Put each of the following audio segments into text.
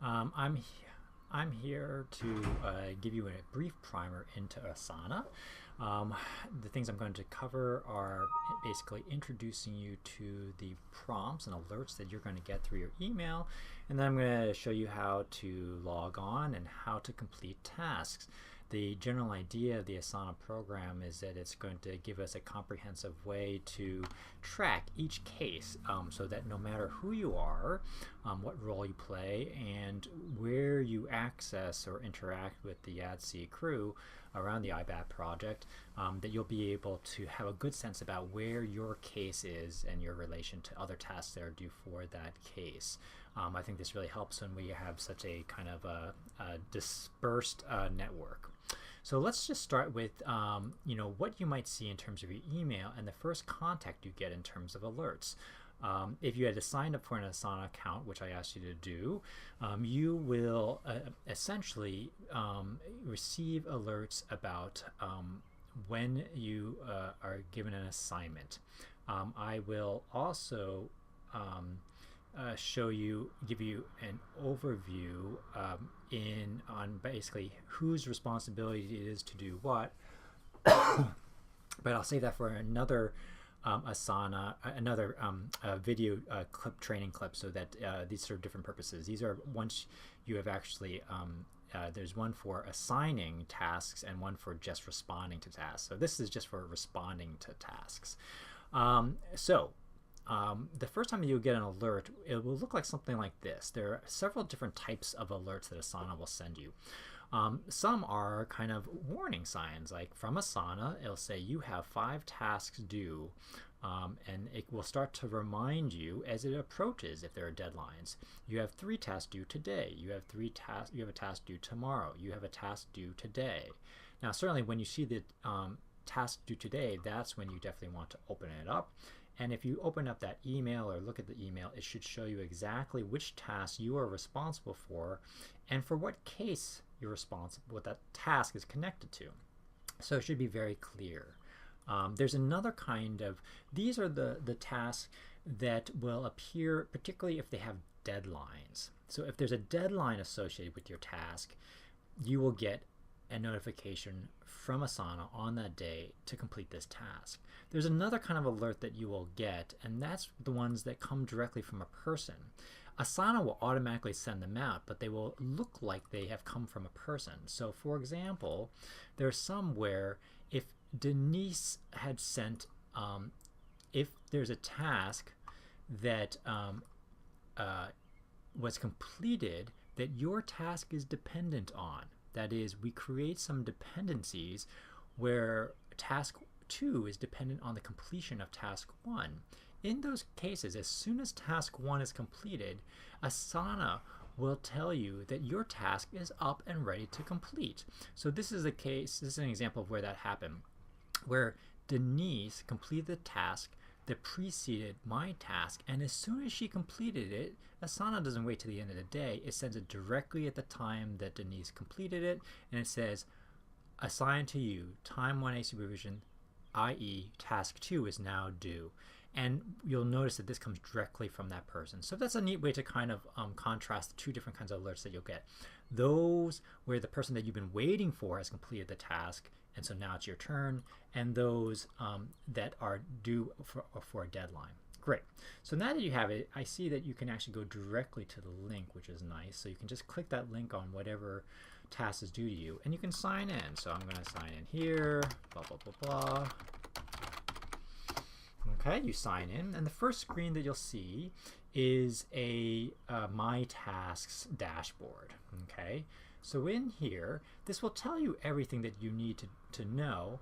I'm here to give you a brief primer into Asana. The things I'm going to cover are basically introducing you to the prompts and alerts that you're going to get through your email, and then I'm going to show you how to log on and how to complete tasks. The general idea of the Asana program is that it's going to give us a comprehensive way to track each case so that no matter who you are, what role you play, and where you access or interact with the YAD-C crew around the IBAT project, that you'll be able to have a good sense about where your case is and your relation to other tasks that are due for that case. I think this really helps when we have such a kind of a dispersed network. So let's just start with what you might see in terms of your email and the first contact you get in terms of alerts. If you had to sign up for an Asana account, which I asked you to do, you will essentially receive alerts about when you are given an assignment. I will also give you an overview on basically whose responsibility it is to do what. But I'll save that for another Asana, another video training clip, so that these serve different purposes. These are once you have actually there's one for assigning tasks and one for just responding to tasks. So this is just for responding to tasks. The first time you'll get an alert, it will look like something like this. There are several different types of alerts that Asana will send you. Some are kind of warning signs, like from Asana, it'll say you have 5 tasks due, and it will start to remind you as it approaches if there are deadlines. You have 3 tasks due today. You have a task due tomorrow. You have a task due today. Now, certainly when you see the task due today, that's when you definitely want to open it up. And if you open up that email or look at the email, it should show you exactly which task you are responsible for and for what case you're responsible, what that task is connected to. So it should be very clear. There's another kind of, these are the tasks that will appear particularly if they have deadlines. So if there's a deadline associated with your task, you will get a notification from Asana on that day to complete this task. There's another kind of alert that you will get, and that's the ones that come directly from a person. Asana will automatically send them out, but they will look like they have come from a person. So for example, there's some where if Denise had sent, if there's a task that was completed that your task is dependent on, that is, we create some dependencies where task 2 is dependent on the completion of task 1. In those cases, as soon as task 1 is completed, Asana will tell you that your task is up and ready to complete. So this is a case, this is an example of where that happened, where Denise completed the task that preceded my task, and as soon as she completed it, Asana doesn't wait till the end of the day. It sends it directly at the time that Denise completed it, and it says, assigned to you, time 1A supervision, i.e. task 2 is now due. And you'll notice that this comes directly from that person. So that's a neat way to kind of contrast the 2 different kinds of alerts that you'll get. Those where the person that you've been waiting for has completed the task, and so now it's your turn, and those that are due for a deadline. Great. So now that you have it, I see that you can actually go directly to the link, which is nice. So you can just click that link on whatever task is due to you, and you can sign in. So I'm going to sign in here, blah, blah, blah, blah. Okay, you sign in, and the first screen that you'll see is a My Tasks dashboard. Okay, so in here, this will tell you everything that you need to know,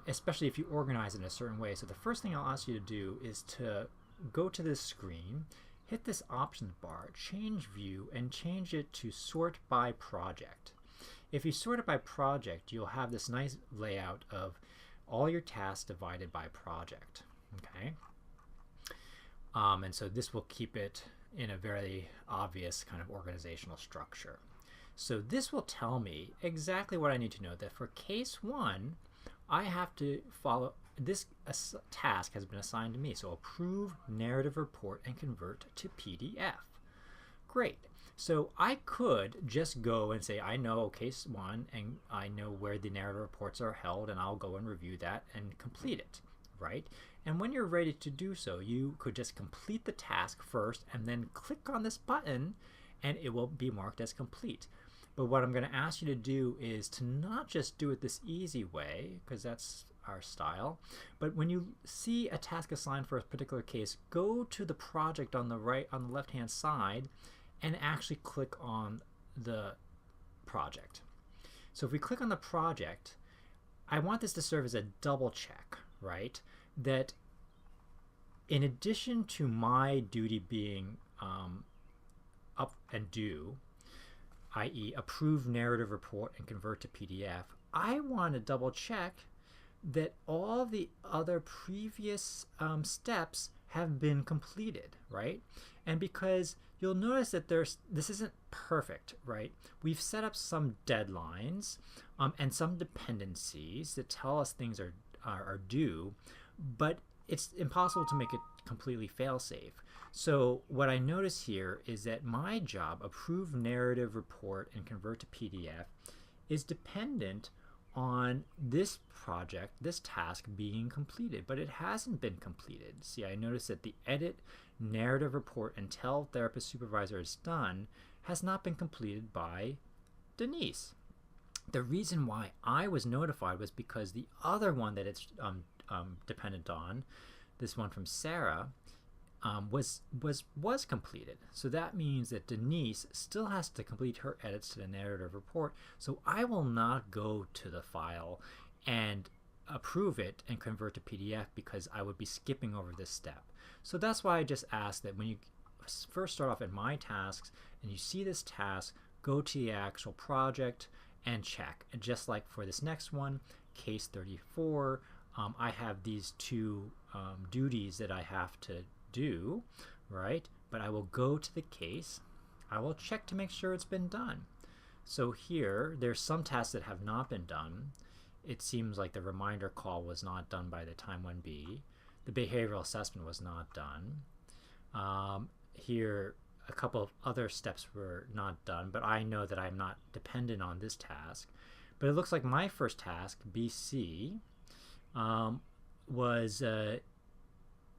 especially if you organize it in a certain way. So the first thing I'll ask you to do is to go to this screen, hit this options bar, change view, and change it to sort by project. If you sort it by project, you'll have this nice layout of all your tasks divided by project. Okay, and so this will keep it in a very obvious kind of organizational structure. So this will tell me exactly what I need to know, that for case 1, I have to follow this task has been assigned to me. So approve narrative report and convert to PDF. Great. So I could just go and say, I know case 1 and I know where the narrative reports are held, and I'll go and review that and complete it, right? And when you're ready to do so, you could just complete the task first and then click on this button and it will be marked as complete. But what I'm going to ask you to do is to not just do it this easy way, because that's our style, but when you see a task assigned for a particular case, go to the project on the left hand side and actually click on the project. So if we click on the project, I want this to serve as a double check, right? That in addition to my duty being up and due, i.e. approve narrative report and convert to PDF, I want to double check that all the other previous steps have been completed, right? And because you'll notice that this isn't perfect, right? We've set up some deadlines and some dependencies that tell us things are due, but it's impossible to make it completely fail-safe. So what I notice here is that my job, approve narrative report and convert to PDF, is dependent on this project, this task being completed, but it hasn't been completed. See, I notice that the edit narrative report and tell therapist supervisor is done has not been completed by Denise. The reason why I was notified was because the other one that it's dependent on, this one from Sarah, was completed. So that means that Denise still has to complete her edits to the narrative report. So I will not go to the file and approve it and convert to PDF because I would be skipping over this step. So that's why I just ask that when you first start off in My Tasks and you see this task, go to the actual project and check. And just like for this next one, case 34, I have these two duties that I have to do, right? But I will go to the case, I will check to make sure it's been done. So here, there's some tasks that have not been done. It seems like the reminder call was not done by the time 1B. The behavioral assessment was not done. Here, a couple of other steps were not done, but I know that I'm not dependent on this task. But it looks like my first task, BC,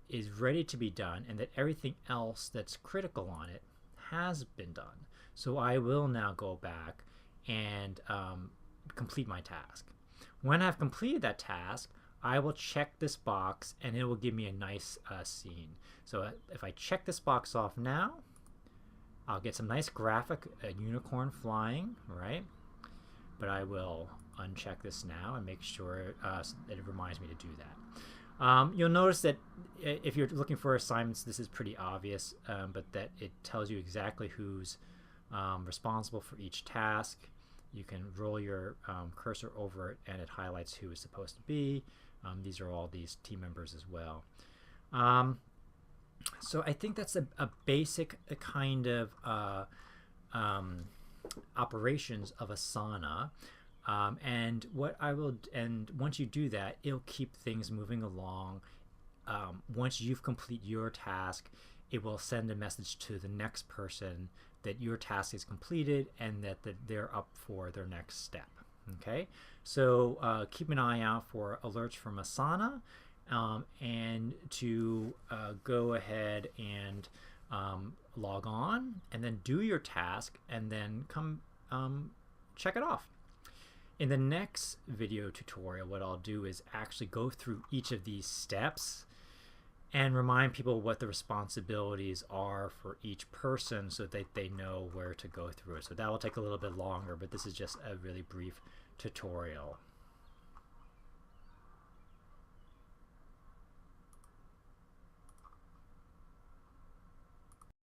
is ready to be done, and that everything else that's critical on it has been done. So I will now go back and complete my task. When I've completed that task, I will check this box and it will give me a nice scene. So if I check this box off now, I'll get some nice graphic, a unicorn flying, right? But I will uncheck this now and make sure that it reminds me to do that. You'll notice that if you're looking for assignments, this is pretty obvious, but that it tells you exactly who's responsible for each task. You can roll your cursor over it and it highlights who is supposed to be. These are all these team members as well. So I think that's a basic kind of operations of Asana. And once you do that, it'll keep things moving along. Once you've completed your task, it will send a message to the next person that your task is completed and that they're up for their next step. Okay, so keep an eye out for alerts from Asana, and to go ahead and log on and then do your task and then come check it off. In the next video tutorial, what I'll do is actually go through each of these steps and remind people what the responsibilities are for each person so that they know where to go through it. So that will take a little bit longer, but this is just a really brief tutorial.